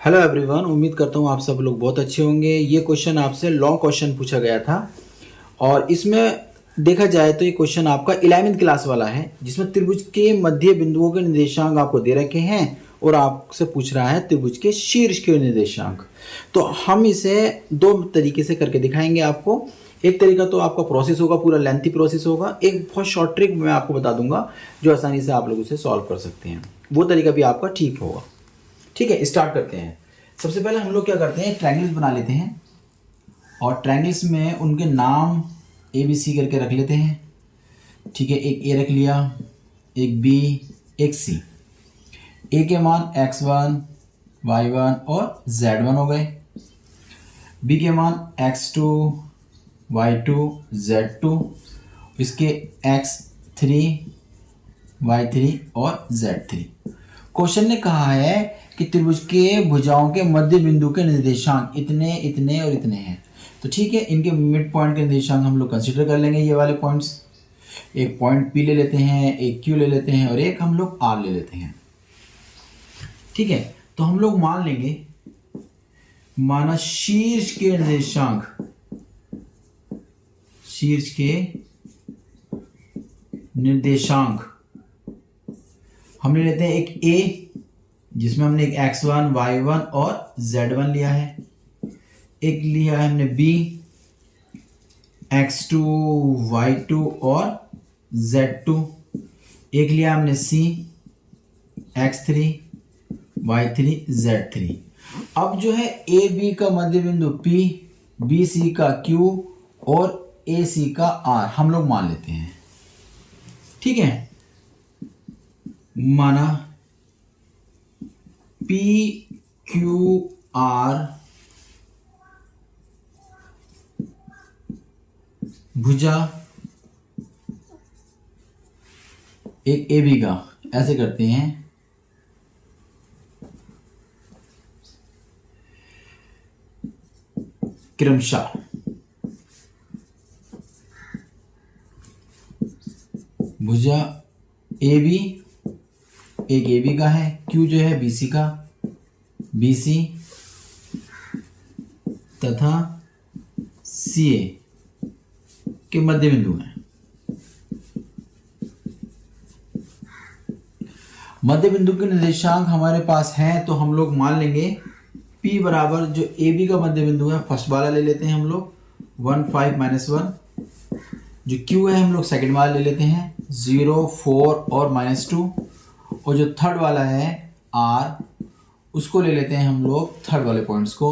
Hello everyone, उम्मीद करता हूँ आप सब लोग बहुत अच्छे होंगे। ये क्वेश्चन आपसे लॉन्ग क्वेश्चन पूछा गया था और इसमें देखा जाए तो ये क्वेश्चन आपका 11वीं क्लास वाला है, जिसमें त्रिभुज के मध्य बिंदुओं के निर्देशांक आपको दे रखे हैं और आपसे पूछ रहा है त्रिभुज के शीर्ष के निर्देशांक। तो हम इसे दो तरीके से करके दिखाएंगे आपको। एक तरीका तो आपका प्रोसेस होगा, पूरा लेंथी प्रोसेस होगा। एक बहुत शॉर्ट ट्रिक मैं आपको बता दूंगा जो आसानी से आप लोग उसे सॉल्व कर सकते हैं, वो तरीका भी आपका ठीक होगा। ठीक है, स्टार्ट करते हैं। सबसे पहले हम लोग क्या करते हैं, ट्रायंगल्स बना लेते हैं और ट्रायंगल्स में उनके नाम ए बी सी करके रख लेते हैं। ठीक है, एक ए रख लिया, एक बी, एक सी। ए के मान x1, y1 और z1 हो गए। बी के मान x2, y2, z2, इसके x3, y3 और z3। क्वेश्चन ने कहा है कि त्रिभुज के भुजाओं के मध्य बिंदु के निर्देशांक इतने, इतने और इतने हैं। तो ठीक है, इनके मिड पॉइंट के निर्देशांक हम लोग कंसीडर कर लेंगे। ये वाले पॉइंट्स, एक पॉइंट पी ले लेते हैं, एक क्यू ले लेते हैं और एक हम लोग आर ले लेते हैं। ठीक है, तो हम लोग मान लेंगे, माना शीर्ष के निर्देशांक हमने लेते हैं एक ए, जिसमें हमने एक x1, y1 और z1 लिया है। एक लिया है हमने b, x2, y2 और z2। एक लिया हमने c, x3, y3, z3। अब जो है ए बी का मध्य बिंदु p, बी सी का q और ए सी का r हम लोग मान लेते हैं। ठीक है, माना पी क्यू आर भुजा एक ए बी का, ऐसे करते हैं। क्रमशः भुजा ए बी, एक ए बी का है, क्यू जो है बी सी का, बी सी तथा सी ए के मध्य बिंदु हैं। मध्य बिंदु के निर्देशांक हमारे पास हैं, तो हम लोग मान लेंगे P बराबर जो ए बी का मध्य बिंदु है फर्स्ट वाला ले लेते हैं हम लोग 1, 5, -1। जो Q है हम लोग सेकंड वाला ले लेते हैं 0, 4 और -2। और जो थर्ड वाला है R, उसको ले लेते हैं हम लोग थर्ड वाले पॉइंट्स को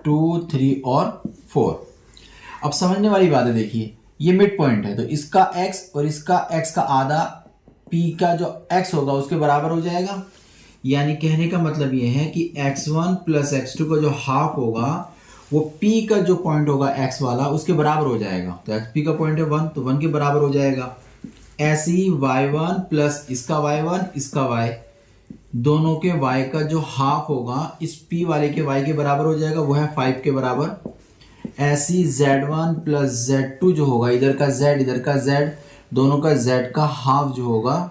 2, 3 और 4। अब समझने वाली बात है, देखिए ये मिड पॉइंट है, तो इसका x और इसका x का आधा P का जो x होगा उसके बराबर हो जाएगा। यानी कहने का मतलब ये है कि x1 प्लस x2 का जो हाफ होगा वो P का जो पॉइंट होगा x वाला उसके बराबर हो जाएगा। तो P का पॉइंट है 1, तो 1 के बराबर हो जाएगा। ऐसे ही y1 प्लस इसका y1, इसका y, दोनों के y का जो हाफ होगा इस P वाले के y के बराबर हो जाएगा, वो है 5 के बराबर। ऐसे ही z1 प्लस z2 जो होगा, इधर का z इधर का z, दोनों का z का हाफ जो होगा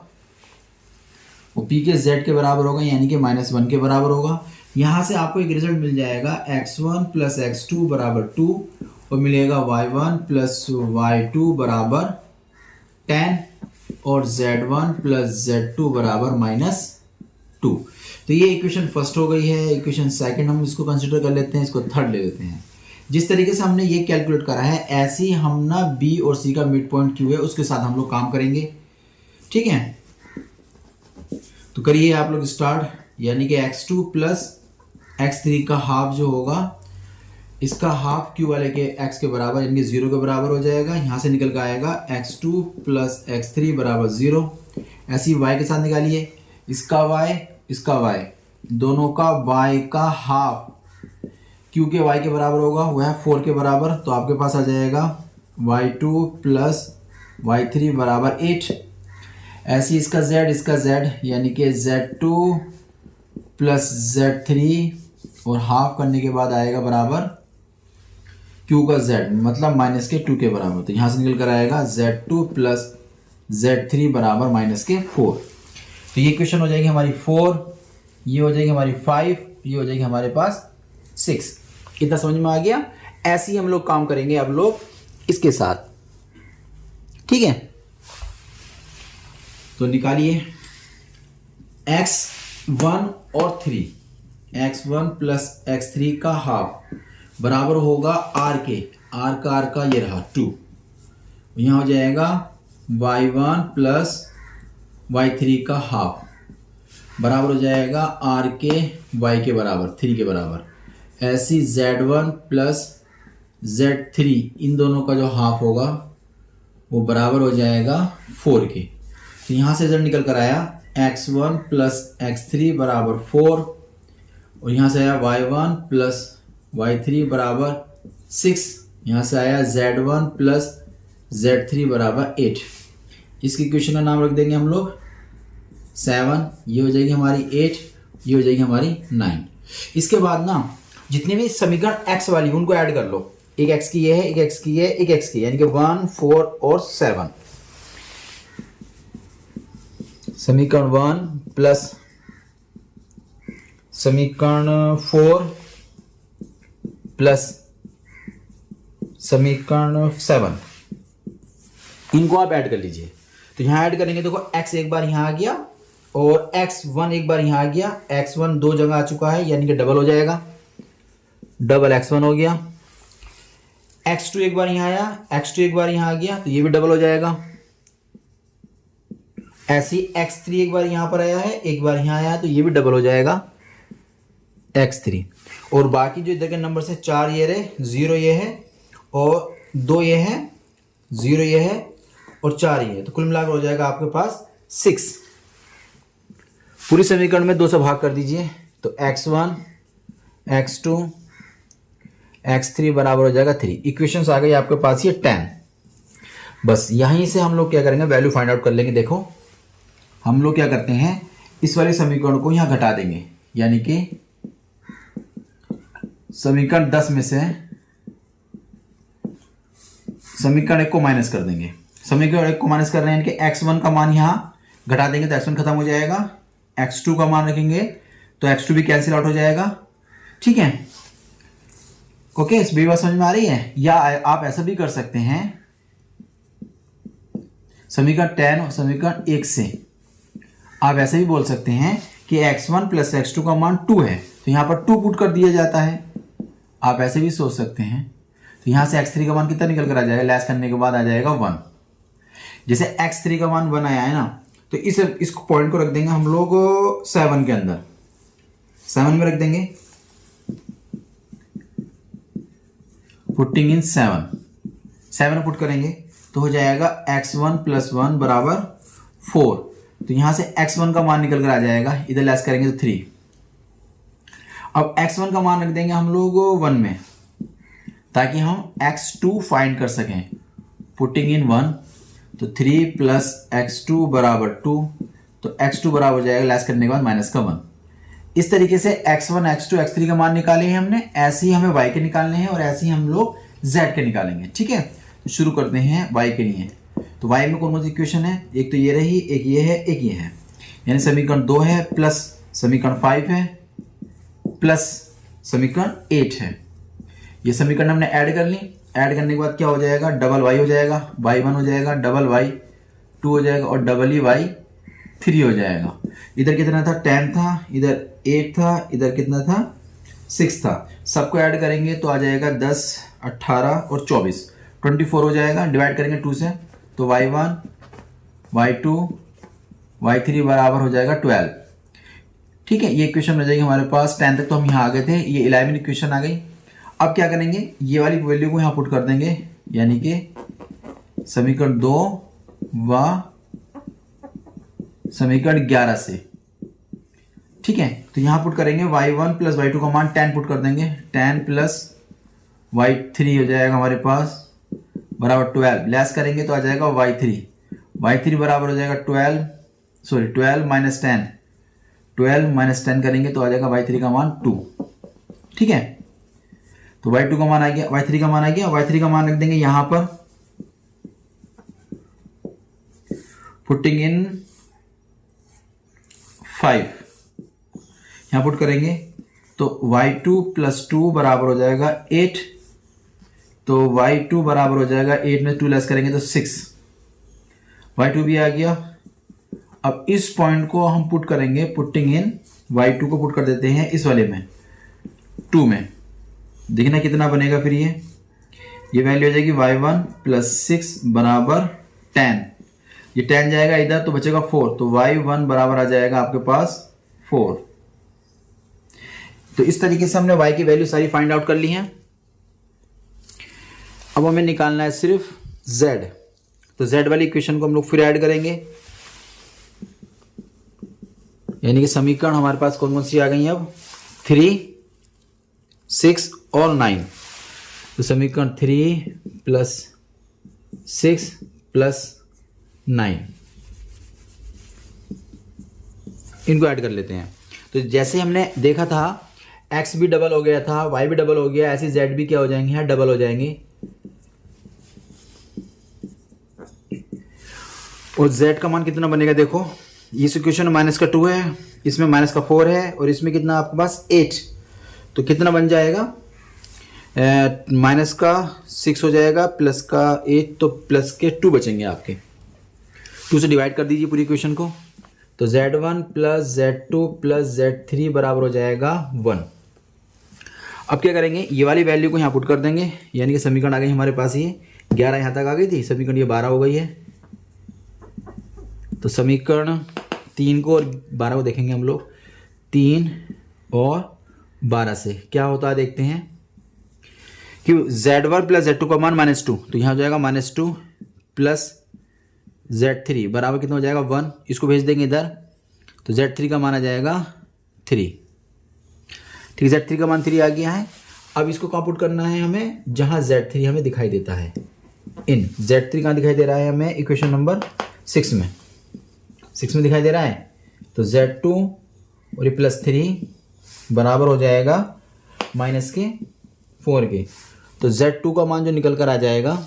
वो P के z के बराबर होगा, यानी कि -1 के बराबर होगा। यहाँ से आपको एक रिजल्ट मिल जाएगा x1 प्लस x2 बराबर 2 और मिलेगा y1 प्लस y2 बराबर 10 और z1 प्लस z2 बराबर -2। तो ये इक्वेशन फर्स्ट हो गई है। इक्वेशन सेकंड हम इसको कंसिडर कर लेते हैं, इसको थर्ड ले लेते हैं। जिस तरीके से हमने ये कैलकुलेट करा है, ऐसे ही हम ना बी और सी का मिड पॉइंट क्यू है उसके साथ हम लोग काम करेंगे। ठीक है, तो करिए आप लोग स्टार्ट। यानी कि x2 प्लस x3 का हाफ जो होगा, इसका हाफ q वाले के x के बराबर, यानी कि 0 के बराबर हो जाएगा। यहाँ से निकल कर आएगा x2 प्लस x3 बराबर 0। ऐसे ही y के साथ निकालिए, इसका y, इसका y, दोनों का y का हाफ q के y के बराबर होगा, वह है 4 के बराबर। तो आपके पास आ जाएगा y2 प्लस y3 बराबर 8। ऐसे ही इसका z, इसका z, यानी कि z2 प्लस z3 और हाफ करने के बाद आएगा बराबर q का z, मतलब -2 के बराबर। तो यहाँ से निकल कर आएगा z2 प्लस z3 बराबर -4। तो ये क्वेश्चन हो जाएगी हमारी 4, ये हो जाएगी हमारी 5 ये हो जाएगी हमारे पास 6। इतना समझ में आ गया। ऐसे ही हम लोग काम करेंगे अब लोग इसके साथ, ठीक है। तो निकालिए x1 और 3, x1 प्लस x3 का हाफ बराबर होगा r के, r का ये रहा 2, यहाँ हो जाएगा y1 प्लस y3 का हाफ बराबर हो जाएगा r के y के बराबर 3 के बराबर। ऐसी z1 प्लस z3 इन दोनों का जो हाफ होगा वो बराबर हो जाएगा 4 के। तो यहाँ से रिजल्ट निकल कर आया x1 प्लस x3 बराबर 4 और यहाँ से आया y1 प्लस y3 बराबर 6। यहाँ से आया z1 प्लस z3 बराबर 8। इसकी इक्वेशन का नाम रख देंगे हम लोग 7, ये हो जाएगी हमारी 8, ये हो जाएगी हमारी 9। इसके बाद ना जितने भी समीकरण x वाली उनको ऐड कर लो। एक x की ये है, एक x की ये, एक x की, यानी कि 1, 4 और 7। समीकरण 1 प्लस समीकरण 4 प्लस समीकरण 7, इनको आप ऐड कर लीजिए। तो यहां ऐड करेंगे, देखो x एक बार यहां आ गया और x1 एक बार यहां आ गया। x1 दो जगह आ चुका है यानी कि डबल हो जाएगा, डबल x1 हो गया। x2 एक बार यहां आया, x2 एक बार यहां आ गया तो ये भी डबल हो जाएगा। ऐसी x3 एक बार यहां पर आया है, एक बार यहां आया तो ये भी डबल हो जाएगा x3। और बाकी जो इधर के नंबर से 4 ये रहे, 0 ये है और 2 ये है, 0 ये है और 4 ये है, तो कुल मिलाकर हो जाएगा आपके पास 6। पूरी समीकरण में 2 से भाग कर दीजिए तो x1 x2 x3 बराबर हो जाएगा 3। इक्वेशंस आ गई आपके पास ये 10। बस यहीं से हम लोग क्या करेंगे, वैल्यू फाइंड आउट कर लेंगे। देखो हम लोग क्या करते हैं, इस वाले समीकरण को यहां घटा देंगे, यानी कि समीकरण 10 में से समीकरण 1 को माइनस कर देंगे। समीकरण 1 को माइनस कर रहे हैं, यानी कि x1 का मान यहां घटा देंगे तो x1 खत्म हो जाएगा। x2 का मान रखेंगे तो x2 भी कैंसिल आउट हो जाएगा, ठीक है। ओके, इस बात समझ में आ रही है। या आप ऐसा भी कर सकते हैं, समीकरण 10 और समीकरण 1 से आप ऐसे भी बोल सकते हैं कि x1 प्लस x2 का मान 2 है तो यहां पर 2 पुट कर दिया जाता है। आप ऐसे भी सोच सकते हैं। तो यहां से x3 का मान कितना निकल कर आ जाएगा, लेस करने के बाद आ जाएगा 1। जैसे x3 का मान 1 आया है ना, तो इस पॉइंट को रख देंगे हम लोग 7 के अंदर, 7 में रख देंगे, पुटिंग इन 7 पुट करेंगे तो हो जाएगा x1 प्लस 1 बराबर 4। तो यहां से x1 का मान निकल कर आ जाएगा, इधर लेस करेंगे तो 3। अब x1 का मान रख देंगे हम लोग 1 में ताकि हम x2 फाइंड कर सकें। पुटिंग इन 1 तो 3 प्लस x2 बराबर 2, तो x2 बराबर हो जाएगा लेस करने के बाद माइनस का 1। इस तरीके से x1 x2 x3 का मान निकाले हैं हमने, ऐसे ही हमें y के निकालने हैं और ऐसे ही हम लोग z के निकालेंगे, ठीक है। तो शुरू करते हैं y के लिए। तो y में कौन कौन सी इक्वेशन है, एक तो ये रही, एक ये है, एक ये है, यानी समीकरण 2 है प्लस समीकरण 5 है प्लस समीकरण 8 है। ये समीकरण हमने ऐड कर ली। ऐड करने के बाद क्या हो जाएगा, डबल y हो जाएगा, y1 हो जाएगा, डबल y2 हो जाएगा और डबल ही y3 हो जाएगा। इधर कितना था, 10 था, इधर 8 था, इधर कितना था, 6 था। सबको ऐड करेंगे तो आ जाएगा 10, 18 और 24, 24 हो जाएगा। डिवाइड करेंगे 2 से तो y1 y2 y3 बराबर हो जाएगा 12, ठीक है। ये इक्वेशन रह जाएगी हमारे पास। 10 तक तो हम यहाँ आ गए थे, ये 11 इक्वेशन आ गई। अब क्या करेंगे, ये वाली वैल्यू को यहाँ पुट कर देंगे, यानी कि समीकरण 2 व समीकरण 11 से, ठीक है। तो यहां पुट करेंगे y1 प्लस y2 का मान 10 पुट कर देंगे, 10 प्लस y3 हो जाएगा हमारे पास बराबर 12। लेस करेंगे तो आ जाएगा y3 बराबर हो जाएगा 12 माइनस 10, 12 माइनस 10 करेंगे तो आ जाएगा y3 का मान 2, ठीक है। तो y2 का मान आ गया, y3 का मान आ गया। y3 का मान रख देंगे यहां पर, पुटिंग इन 5, यहां पुट करेंगे तो y2 प्लस 2 बराबर हो जाएगा 8। तो y2 बराबर हो जाएगा 8 में 2 लेस करेंगे तो 6, y2 भी आ गया। अब इस पॉइंट को हम पुट करेंगे, पुटिंग इन y2 को पुट कर देते हैं इस वाले में 2 में, देखना कितना बनेगा फिर ये वैल्यू हो जाएगी y1 प्लस 6 बराबर 10। ये 10 जाएगा इधर तो बचेगा 4, तो y1 बराबर आ जाएगा आपके पास 4। तो इस तरीके से हमने y की वैल्यू सारी फाइंड आउट कर ली है। अब हमें निकालना है सिर्फ z। तो z वाली इक्वेशन को हम लोग फिर ऐड करेंगे, यानी कि समीकरण हमारे पास कौन कौन सी आ गई हैं अब 3, 6 और 9। तो समीकरण 3 प्लस 6 प्लस 9 इनको ऐड कर लेते हैं। तो जैसे हमने देखा था x भी डबल हो गया था, y भी डबल हो गया, ऐसे z भी क्या हो जाएंगे, यहाँ डबल हो जाएंगे। और z का मान कितना बनेगा, देखो इस इक्वेशन में -2 है, इसमें -4 है और इसमें कितना आपके पास 8। तो कितना बन जाएगा, -6 हो जाएगा, +8, तो +2 बचेंगे आपके। 2 से डिवाइड कर दीजिए पूरी इक्वेशन को। तो z1 plus z2 plus z3 बराबर हो जाएगा 1। अब क्या करेंगे, ये वाली वैल्यू को यहाँ पुट कर देंगे, यानी कि समीकरण आ गई हमारे पास, ये 11 यहाँ तक आ गई थी, समीकरण ये 12 हो गई है। तो समीकरण 3 को और 12 को देखेंगे हम लोग, 3 और 12 से क्या होता है देखते हैं कि z1 प्लस z2 का मान -2, तो यहाँ हो जाएगा -2 प्लस z3 बराबर कितना हो जाएगा 1। इसको भेज देंगे इधर, तो z3 का मान आ जाएगा 3। ठीक है, z3 का मान 3 आ गया है। अब इसको कहाँ पुट करना है हमें, जहाँ z3 हमें दिखाई देता है। इन z3 कहाँ दिखाई दे रहा है हमें, इक्वेशन नंबर 6 में, 6 में दिखाई दे रहा है। तो z2 और ये +3 बराबर हो जाएगा -4 के। तो z2 का मान जो निकल कर आ जाएगा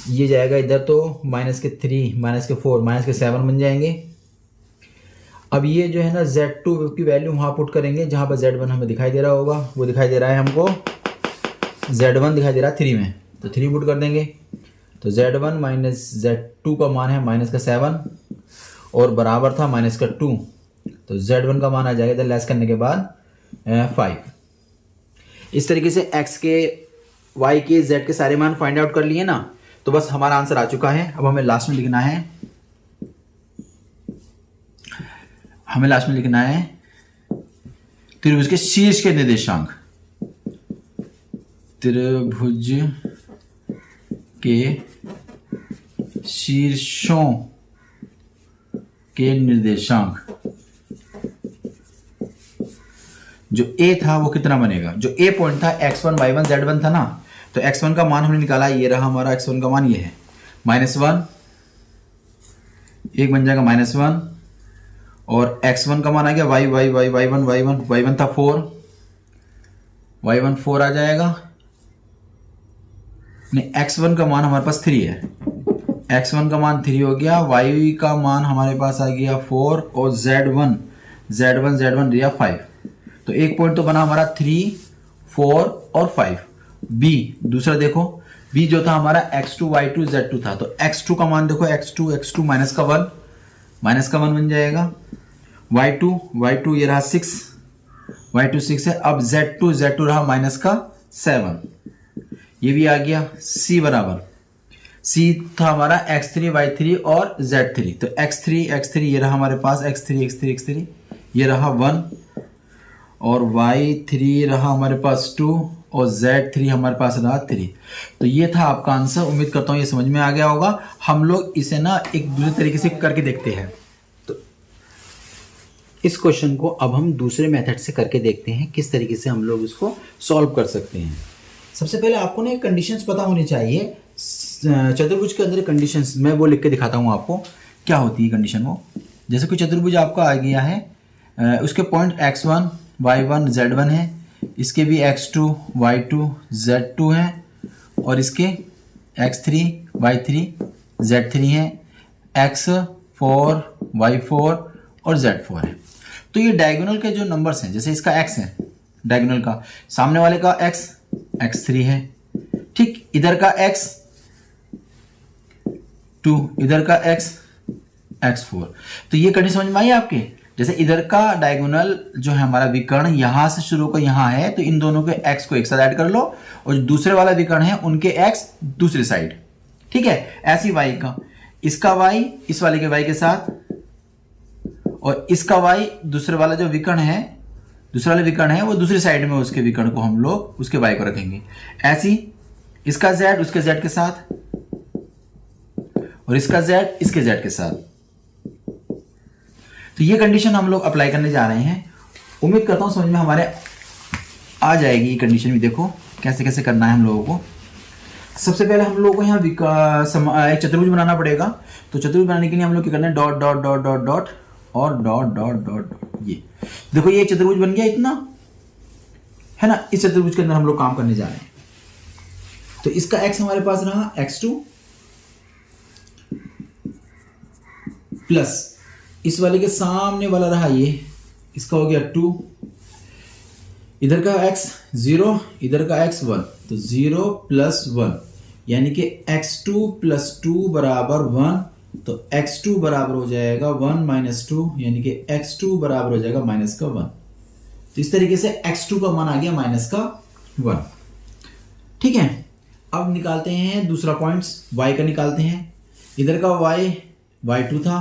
ये जाएगा इधर, तो -3, -4, -7 बन जाएंगे। अब ये जो है ना z2 की वैल्यू वहाँ पुट करेंगे जहाँ पर z1 हमें दिखाई दे रहा होगा, वो दिखाई दे रहा है हमको z1 दिखाई दे रहा है 3 में, तो 3 पुट कर देंगे। तो z1 माइनस z2 का मान है -7 और बराबर था -2, तो z1 का मान आ जाएगा इधर लेस करने के बाद 5। इस तरीके से x के, y के, z के सारे मान फाइंड आउट कर लिए ना, तो बस हमारा आंसर आ चुका है। अब हमें लास्ट में लिखना है, त्रिभुज के शीर्ष के निर्देशांक, त्रिभुज के शीर्षों के निर्देशांक। जो a था वो कितना बनेगा, जो a पॉइंट था x1 y1 z1 था ना, तो x1 का मान हमने निकाला, ये रहा हमारा x1 का मान, ये है -1, एक बन जाएगा -1, और x1 का मान आ गया y1 था 4, y1 4 आ जाएगा। नहीं, x1 का मान हमारे पास 3 है, x1 का मान 3 हो गया, y का मान हमारे पास आ गया 4 और z1 दिया 5। तो एक पॉइंट तो बना हमारा 3, 4 और 5। b दूसरा देखो, b जो था हमारा x2 y2 z2 था, तो x2 का मान देखो, x2 माइनस का 1 बन जाएगा। y2 ये रहा 6, y2 6 है। अब z2 रहा -7, ये भी आ गया। c बराबर, c था हमारा x3 y3 और z3, तो x3 ये रहा हमारे पास, x3 ये रहा 1 और y3 रहा हमारे पास 2 और z3 हमारे पास रहा 3। तो ये था आपका आंसर। उम्मीद करता हूँ ये समझ में आ गया होगा। हम लोग इसे ना एक दूसरे तरीके से करके देखते हैं। तो इस क्वेश्चन को अब हम दूसरे मेथड से करके देखते हैं किस तरीके से हम लोग इसको सॉल्व कर सकते हैं। सबसे पहले आपको ना कंडीशंस पता होनी चाहिए। चतुर्भुज के अंदर कंडीशंस मैं वो लिख के दिखाता हूँ आपको क्या होती है कंडीशन वो। जैसे कोई चतुर्भुज आपका आ गया है, उसके पॉइंट x1 y1 z1 है, इसके भी x2 y2 z2 है और इसके x3 y3 z3 है, x4 y4 और z4 है। तो ये डायगोनल के जो नंबर्स हैं, जैसे इसका x है डायगोनल का, सामने वाले का x x3 है, ठीक, इधर का x 2, इधर का x x4। तो ये कंडीशन समझ में आई आपके? जैसे इधर का डायगोनल जो है हमारा विकर्ण यहां से शुरू होकर यहां है, तो इन दोनों के x को एक साथ ऐड कर लो, और जो दूसरे वाला विकर्ण है उनके x दूसरी साइड, ठीक है। ऐसी y का, इसका y इस वाले के y के साथ, और इसका y दूसरे वाला जो विकर्ण है, दूसरा वाला विकर्ण है वो दूसरी साइड में उसके विकर्ण को हम लोग उसके y को रखेंगे। ऐसी इसका z उसके z के साथ, और इसका z इसके z के साथ। तो ये कंडीशन हम लोग अप्लाई करने जा रहे हैं। उम्मीद करता हूं समझ में हमारे आ जाएगी ये कंडीशन भी। देखो कैसे कैसे करना है हम लोगों को। सबसे पहले हम लोगों को यहाँ एक चतुर्भुज बनाना पड़ेगा। तो चतुर्भुज बनाने के लिए हम लोग क्या करना है, dot dot dot dot dot और डॉट डॉट डॉट। ये देखो ये चतुर्भुज बन गया इतना, है ना। इस चतुर्भुज के अंदर हम लोग काम करने जा रहे हैं। तो इसका x हमारे पास रहा x2 प्लस इस वाले के सामने वाला रहा ये, इसका हो गया 2, इधर का x 0, इधर का x 1, तो 0 प्लस 1 यानी कि x2 प्लस 2 बराबर 1। तो x2 बराबर हो जाएगा 1 माइनस 2 यानी कि x2 बराबर हो जाएगा माइनस का 1। तो इस तरीके से x2 का मान आ गया माइनस का 1, ठीक है। अब निकालते हैं दूसरा पॉइंट्स, y का निकालते हैं। इधर का y y2 था,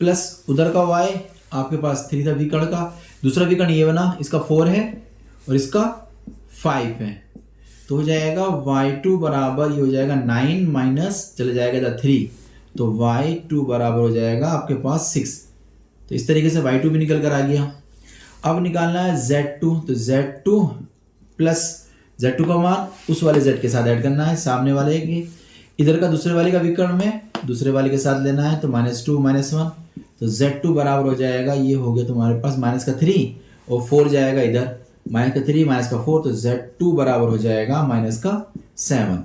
प्लस उधर का y आपके पास 3 था विकर्ण का। दूसरा विकर्ण ये बना, इसका 4 है और इसका 5 है। तो हो जाएगा y2 बराबर ये हो जाएगा 9 माइनस चले जाएगा इधर 3, तो y2 बराबर हो जाएगा आपके पास 6। तो इस तरीके से y2 भी निकल कर आ गया। अब निकालना है z2, तो z2 प्लस z2 का मान उस वाले z के साथ ऐड करना है, सामने वाले के, इधर का दूसरे वाले का विकर्ण में दूसरे वाले के साथ लेना है। तो -2 -1, तो z2 बराबर हो जाएगा, ये हो गया तुम्हारे पास माइनस का 3 और 4 जाएगा इधर, माइनस का 3 माइनस का 4, तो z2 बराबर हो जाएगा माइनस का 7।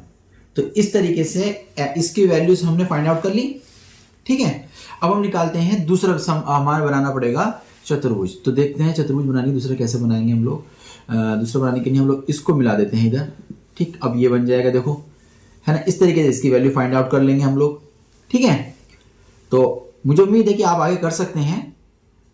तो इस तरीके से इसकी वैल्यूज हमने फाइंड आउट कर ली, ठीक है। अब हम निकालते हैं दूसरा सम, हमारे बनाना पड़ेगा चतुर्भुज। तो देखते हैं चतुर्भुज बनाने दूसरा कैसे बनाएंगे हम लोग। दूसरा बनाने के लिए हम लोग इसको मिला देते हैं इधर, ठीक। अब ये बन जाएगा, देखो है ना। इस तरीके से इसकी वैल्यू फाइंड आउट कर लेंगे हम लोग, ठीक है। तो मुझे उम्मीद है कि आप आगे कर सकते हैं।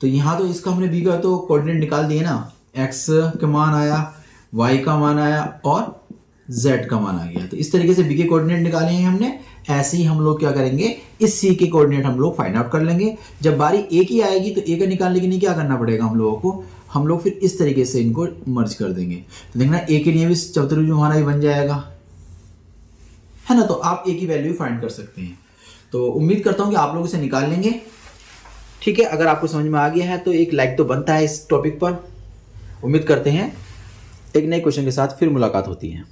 तो यहाँ तो इसका हमने b का तो कोऑर्डिनेट निकाल दिए ना, x का मान आया, y का मान आया और z का मान आ गया। तो इस तरीके से b के कोऑर्डिनेट निकाले हैं हमने। ऐसे ही हम लोग क्या करेंगे, इस c के कोऑर्डिनेट हम लोग फाइंड आउट कर लेंगे। जब बारी a की आएगी तो a का निकालने के लिए क्या करना पड़ेगा हम लोगों को, हम लोग फिर इस तरीके से इनको मर्ज कर देंगे। तो देखना a के लिए भी चतुर्भुज हमारा ही बन जाएगा, है ना। तो आप a की वैल्यू फाइंड कर सकते हैं। तो उम्मीद करता हूं कि आप लोग इसे निकाल लेंगे, ठीक है। अगर आपको समझ में आ गया है तो एक लाइक तो बनता है इस टॉपिक पर। उम्मीद करते हैं एक नए क्वेश्चन के साथ फिर मुलाकात होती है।